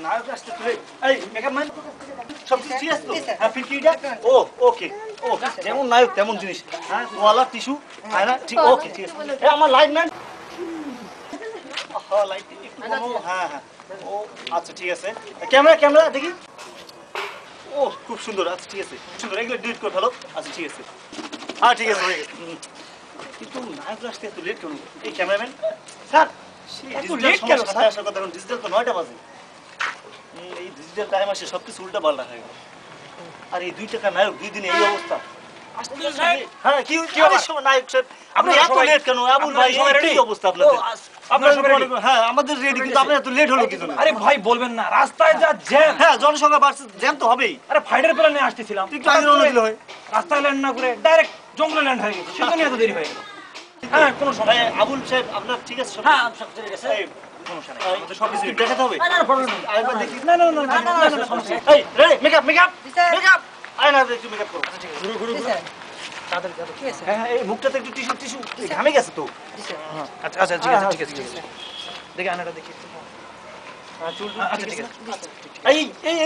নায়ক আসতে তুলে এই মেকআপ ম্যান সব কিছু ঠিক আছে তো? হ্যাঁ ফিল্কিটা ও ওকে ও যেমন নায়ক তেমন জিনিস হ্যাঁ ওয়ালা টিস্যু হ্যাঁ না ঠিক ওকে ঠিক আছে এই আমার লাইট ম্যান হ্যাঁ লাইট হ্যাঁ হ্যাঁ ও আচ্ছা ঠিক আছে ক্যামেরা ক্যামেরা দেখি ও খুব সুন্দর আচ্ছা ঠিক আছে সুন্দর এগুলো ডিলিট করে ফেলো আচ্ছা ঠিক আছে হ্যাঁ ঠিক আছে হয়ে গেছে কিন্তু নায়ক আসতে এত লেট কেন এই ক্যামেরাম্যান স্যার এত লেট কেন স্যার আসার কথা এখন ডিজিটাল তো 9টা বাজে এই ডিজিটাল টাইম আসে সবকিছু উল্টা পাল্টা হয়ে গেল আর এই 2 টাকা নায়ক 2 দিনে এই অবস্থা হ্যাঁ কি কি অবস্থা নায়ক স্যার আপনি এত লেট কেন আবুল ভাই কি অবস্থা আপনাদের আপনাদের হ্যাঁ আমাদের রেডি কিন্তু আপনি এত লেট হলো কি জন্য আরে ভাই বলবেন না রাস্তায় যা জ্যাম হ্যাঁ জনসংখ্যা বাড়ছে জ্যাম তো হবেই আরে ফাইটার প্লেনে আসতেছিলাম একটু আগে রওনা দিল হয় রাস্তায় ল্যান্ড না করে ডাইরেক্ট জঙ্গলে ল্যান্ড হয়ে গেছে সেজন্য এত দেরি হয়ে গেল হ্যাঁ কোনো সমস্যা নেই আবুল সাহেব আপনার ঠিক আছে হ্যাঁ সব ঠিক আছে সমস্যা নেই আমাদের সব কিছু দেখাতে হবে না প্রবলেম নেই আরেকবার দেখি না সমস্যা নেই এই রেডি মেকআপ মেকআপ মেকআপ আয় না একটু মেকআপ করো আচ্ছা ঠিক আছে ঘুরু তাদের কি আছে হ্যাঁ এই মুখটাতে একটু টিস্যু টিস্যু ঘামে গেছে তো আচ্ছা আচ্ছা ঠিক আছে দেখি আয়নাটা দেখি হ্যাঁ চুল আচ্ছা ঠিক আছে এই এই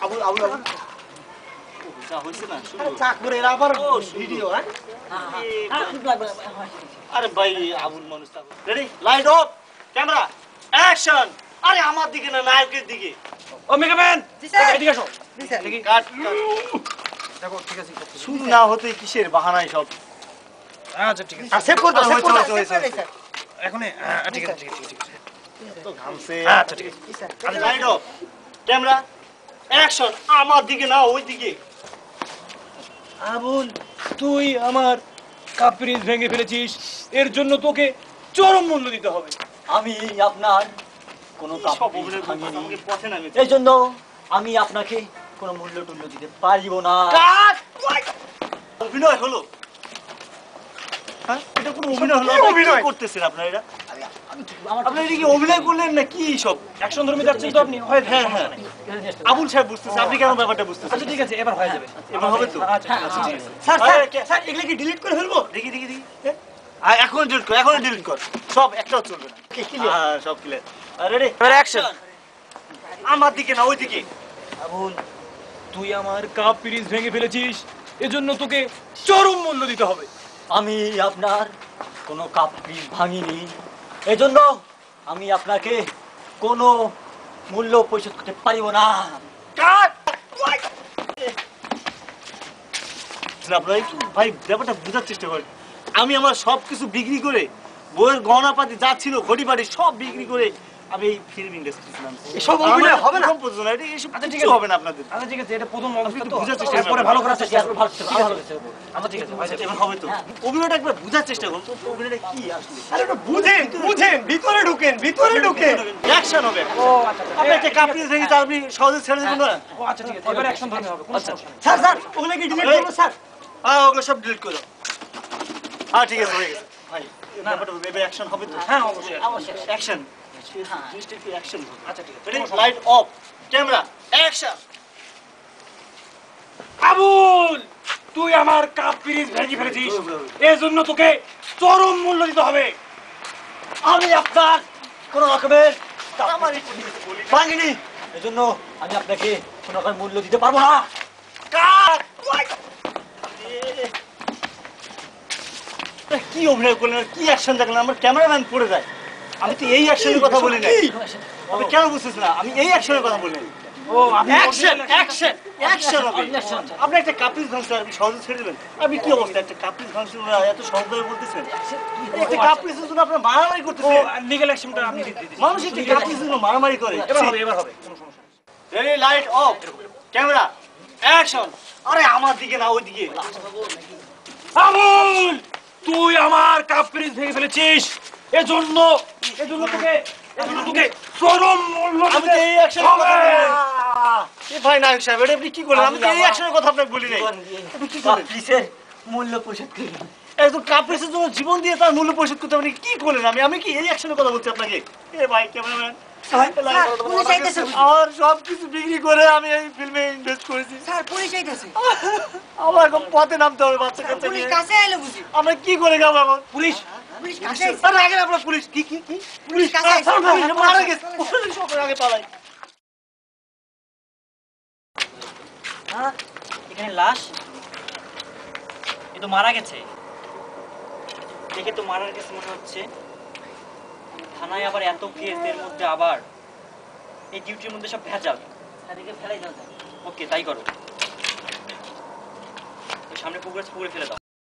আবুল আবুল যা হইছে না শুনো চাকরে আবার ভিডিও হ্যাঁ আরে ভাই আবুল মানুষ ready light off camera action আরে আমার দিকে না নায়কের দিকে ও মেগাম্যান জি স্যার এদিকে আসো জি স্যার দেখি কাট দেখো ঠিক আছে শুরু না হতে কিসের বাহানায় সব আচ্ছা ঠিক আছে সেভ করতে হয়েছে এখন ঠিক আছে তো ঘামছে আচ্ছা ঠিক আছে আরে লাইট অফ ক্যামেরা অ্যাকশন আমার দিকে না ওই দিকে আবুল তুই আমার কাপ্রিজ ভেঙে ফেলেছিস এর জন্য তোকে চরম মূল্য দিতে হবে আমি আপনার কোনো সব অভিনয় ভাঙিনি আমাকে পথে নামে এই জন্য আমি আপনাকে কোনো মূল্য টুল্য দিতে পারিব না কাট অভিনয় হলো হ্যাঁ এটা কোনো অভিনয় হলো অভিনয় করতেছেন আপনারা এটা আপনারা এটা কি অভিনয় করলেন না কি সব অ্যাকশন ধর্মী যাচ্ছেন তো আপনি হয় হ্যাঁ হ্যাঁ আবুল সাহেব বুঝতেছে আপনি কেন ব্যাপারটা বুঝতেছেন আচ্ছা ঠিক আছে এবার হয়ে যাবে এবার হবে তো আচ্ছা ঠিক আছে স্যার স্যার এগুলা কি ডিলিট করে ফেলবো দেখি দেখি দেখি এখন ডিলিট কর এখন ডিলিট কর সব একটাও চলবে না হ্যাঁ সব ক্লিয়ার রেডি অ্যাকশন আমার দিকে না ওই দিকে আবুল তুই আমার কাপ্রিজ ভেঙে ফেলেছিস এজন্য তোকে চরম মূল্য দিতে হবে আমি আপনার কোনো কাপ্রিজ ভাঙিনি এজন্য আমি আপনাকে কোনো মূল্য পরিশোধ করতে পারিব না কাট আপনারা একটু ভাই ব্যাপারটা বোঝার চেষ্টা করেন আমি আমার সব কিছু বিক্রি করে বইয়ের গহনাপাতি যা ছিল ঘড়ি বাড়ি সব বিক্রি করে আমি এই ফিল্ম ইন্ডাস্ট্রি ছিলাম এসব অভিনয় হবে না এসব আচ্ছা ঠিক কিছু আছে হবে না আপনাদের আচ্ছা ঠিক আছে এটা প্রথম অবস্থা একটু তো বুঝার চেষ্টা পরে ভালো করার চেষ্টা করব ভালো আচ্ছা ঠিক আছে হয়ে যাবে এবার হবে তো অভিনয়টা একবার বুঝার চেষ্টা করুন তো অভিনয়টা কি আসলে আরে ওটা বুঝেন ভিতরে ঢোকেন অ্যাকশন হবে ও আচ্ছা আপনি একটা কাপ্রিজ ভেঙে তার আপনি সহজে ছেড়ে দেবেন না ও আচ্ছা ঠিক আছে এবার অ্যাকশন ধর্মী হবে কোনো সমস্যা নেই স্যার স্যার ওগুলো কি ডিলিট করবো স্যার হ্যাঁ ওগুলো সব ডিলিট করো হ্যাঁ ঠিক আছে হয়ে গেছে ভাই ব্যাপারটা এবার অ্যাকশন হবে তো হ্যাঁ অবশ্যই অ্যাকশন জিনিসটা একটু অ্যাকশন হবে আচ্ছা ঠিক আছে ready light off camera action Abul তুই আমার কাপ্রিজ ভেঙে ফেলেছিস এর জন্য তোকে চরম মূল্য দিতে হবে আমি আপনার কোনো রকমের ভাঙিনি এজন্য আমি আপনাকে কোনো রকমের মূল্য দিতে পারবো না কাট কি অভিনয় করলেন কি অ্যাকশন দেখলেন আমার ক্যামেরাম্যান পড়ে যায় আমি তো এই অ্যাকশনের কথা বলি না আপনি কেন বুঝতেছেন না আমি এই অ্যাকশনের কথা বলি ও আপনি অ্যাকশন অ্যাকশন অ্যাকশন হবে আপনি একটা কাপ্রিজ ভাঙছেন আপনি সহজে ছেড়ে দেবেন আপনি কি অবস্থা একটা কাপ্রিজ ভাঙছেন এত সহজভাবে বলতেছেন একটা কাপ্রিজের জন্য আপনার মারামারি ও করতেছেন লিগ্যাল অ্যাকশনটা আপনি দিতে দিন মানুষ একটা কাপ্রিজের জন্য মারামারি করে এবার হবে কোনো সমস্যা নেই ready light off camera action আরে আমার দিকে না ওই দিকে আবুল তুই আমার কাপ্রিজ ভেঙে ফেলেছিস এজন্য তোকে চরম মূল্য আমি তো এই অ্যাকশনের কথা বলি এ ভাই নায়ক সাহেব এটা আপনি কি করলেন আমি তো এই অ্যাকশনের কথা আপনাকে বলি নাই আপনি কি করলেন কাপ্রিজের মূল্য পরিশোধ করবেন একদম কাপ্রিজের জন্য জীবন দিয়ে তার মূল্য পরিশোধ করতে আপনি কি করলেন আমি কি এই অ্যাকশনের কথা বলছি আপনাকে এ ভাই ক্যামেরাম্যান পুলিশ আইতেছে আমার সব কিছু বিক্রি করে আমি এই ফিল্মে ইনভেস্ট করেছি স্যার পুলিশ আইতেছে আমার এখন পথে নামতে হবে বাচ্চা কাচ্চা পুলিশ নিয়ে কাছে আইলো বুঝি আমরা কি করে খাবো এখন পুলিশ পুলিশ কাছে আইছে। আরে আগে আপনার পুলিশ কি কি কি পুলিশ কাছে আইছে। পুলিশ মারা গেছে সবার আগে পালাই। হ্যাঁ এখানে লাশ, এ তো মারা গেছে, দেখে তো মারা গেছে মনে হচ্ছে। থানায় আবার এত কেস, এর মধ্যে আবার এই ডিউটির মধ্যে সব ভেজাল। এদিকে ফেলাই দাও। ওকে তাই করো, ওই সামনে পুকুরে ফেলে দাও।